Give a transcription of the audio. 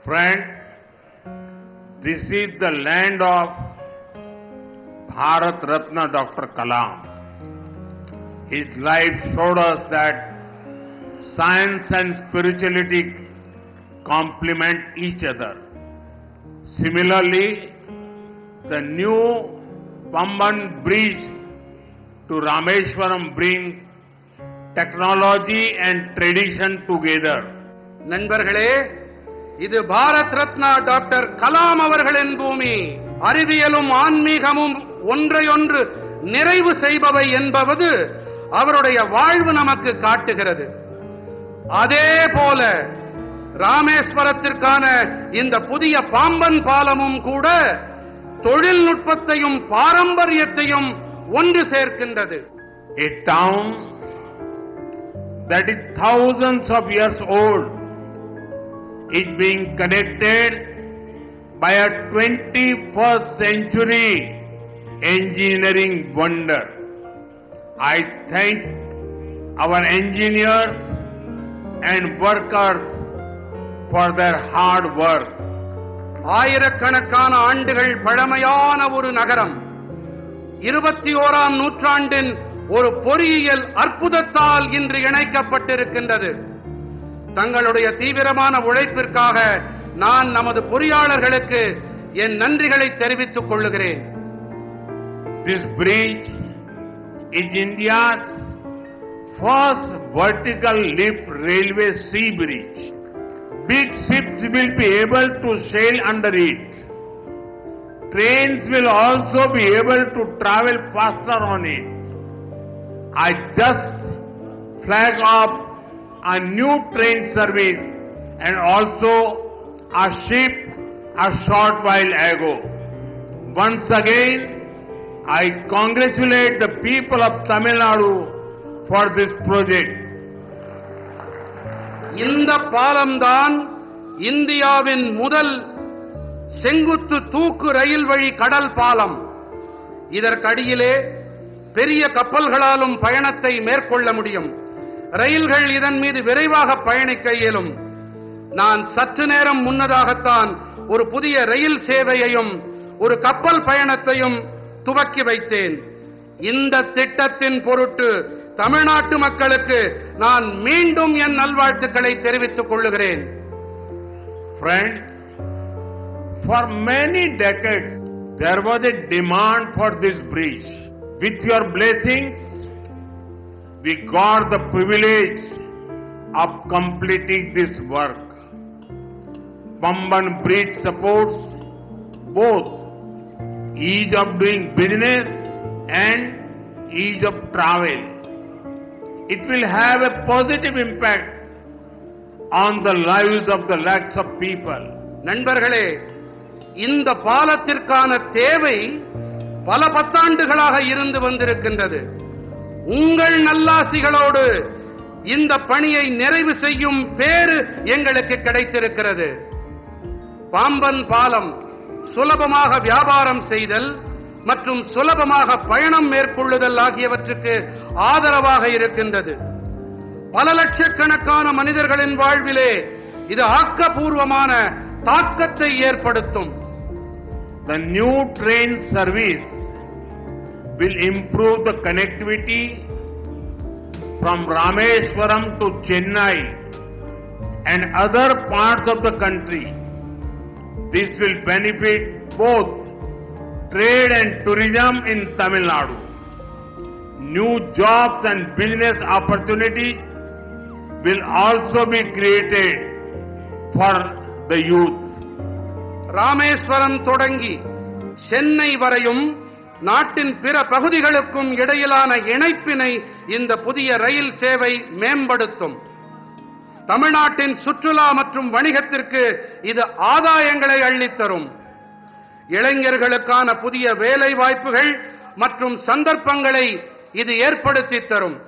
Friends, this is the land of Bharat Ratna Dr. Kalam. His life showed us that science and spirituality complement each other. Similarly, the new Pamban Bridge to Rameswaram brings technology and tradition together. நண்பர்களே, இது Bharat Ratna doctor Kalam அவர்களின் பூமி. அறிவியலும் ஆன்மீகமும் ஒன்றையொன்று நிறைவு செய்பவை என்பது அவருடைய வாழ்வு நமக்கு காட்டுகிறது. அதே போல ராமேஸ்வரத்திற்கான இந்த புதிய பாம்பன் பாலமும் கூட தொழில்நுட்பத்தையும் பாரம்பரியத்தையும் ஒன்று சேர்க்கின்றது. A town that is thousands of years old is being connected by a 21st century engineering wonder. I thank our engineers and workers for their hard work. ஆயிரக்கணக்கான ஆண்டுகள் பழமையான ஒரு நகரம் 21ஆம் நூற்றாண்டின் ஒரு பொறியியல் அற்புதத்தால் இன்று இணைக்கப்பட்டிருக்கின்றது. தங்களுடைய தீவிரமான உழைப்பிற்காக நான் நமது பொறியாளர்களுக்கு என் நன்றிகளை தெரிவித்துக் கொள்கிறேன். This bridge is India's first vertical lift railway sea bridge. Big ships will be able to sail under it. Trains will also be able to travel faster on it. I just flagged off a new train service and also a ship a short while ago. Once again, I congratulate the people of Tamil Nadu for this project. இந்த பாலம்தான் இந்தியாவின் முதல் செங்குத்து தூக்கு ரயில் வழி கடல் பாலம். இதற்கடியிலே பெரிய கப்பல்களாலும் பயணத்தை மேற்கொள்ள முடியும். ரயில்கள் இதன் மீது விரைவாக பயணிக்க இயலும். நான் சற்று நேரம் முன்னதாகத்தான் ஒரு புதிய ரயில் சேவையையும் ஒரு கப்பல் பயணத்தையும் துவக்கி வைத்தேன். இந்த திட்டத்தின் பொருட்டு தமிழ்நாட்டு மக்களுக்கு நான் மீண்டும் என் நல்வாழ்த்துக்களை தெரிவித்துக் கொள்கிறேன். Friends, for many decades there was a demand for this bridge. With your blessings, we got the privilege of completing this work. Pamban Bridge supports both ease of doing business and ease of travel. It will have a positive impact on the lives of the lakhs of people. நண்பர்களே, இந்த பாலத்திற்கான தேவை பல பத்தாண்டுகளாக இருந்து வந்திருக்கின்றது. உங்கள் நல்லாசிகளோடு இந்த பணியை நிறைவு செய்யும் பேறு எங்களுக்கு கிடைத்திருக்கிறது. பாம்பன் பாலம் சுலபமாக வியாபாரம் செய்தல் மற்றும் சுலபமாக பயணம் மேற்கொள்ளுதல் ஆகியவற்றுக்கு ஆதரவாக இருக்கின்றது. பல லட்சக்கணக்கான மனிதர்களின் வாழ்விலே இது ஆக்கப்பூர்வமான தாக்கத்தை ஏற்படுத்தும். The new train service will improve the connectivity from Rameswaram to Chennai and other parts of the country. This will benefit both trade and tourism in Tamil Nadu. New jobs and business opportunities will also be created for the youth. Rameswaram தொடங்கி சென்னை வரையும் நாட்டின் பிற பகுதிகளுக்கும் இடையிலான இணைப்பினை இந்த புதிய ரயில் சேவை மேம்படுத்தும். தமிழ்நாட்டின் சுற்றுலா மற்றும் வணிகத்திற்கு இது ஆதாயங்களை அள்ளித்தரும். இளைஞர்களுக்கான புதிய வேலை வாய்ப்புகள் மற்றும் சந்தர்ப்பங்களை இது ஏற்படுத்தி தரும்.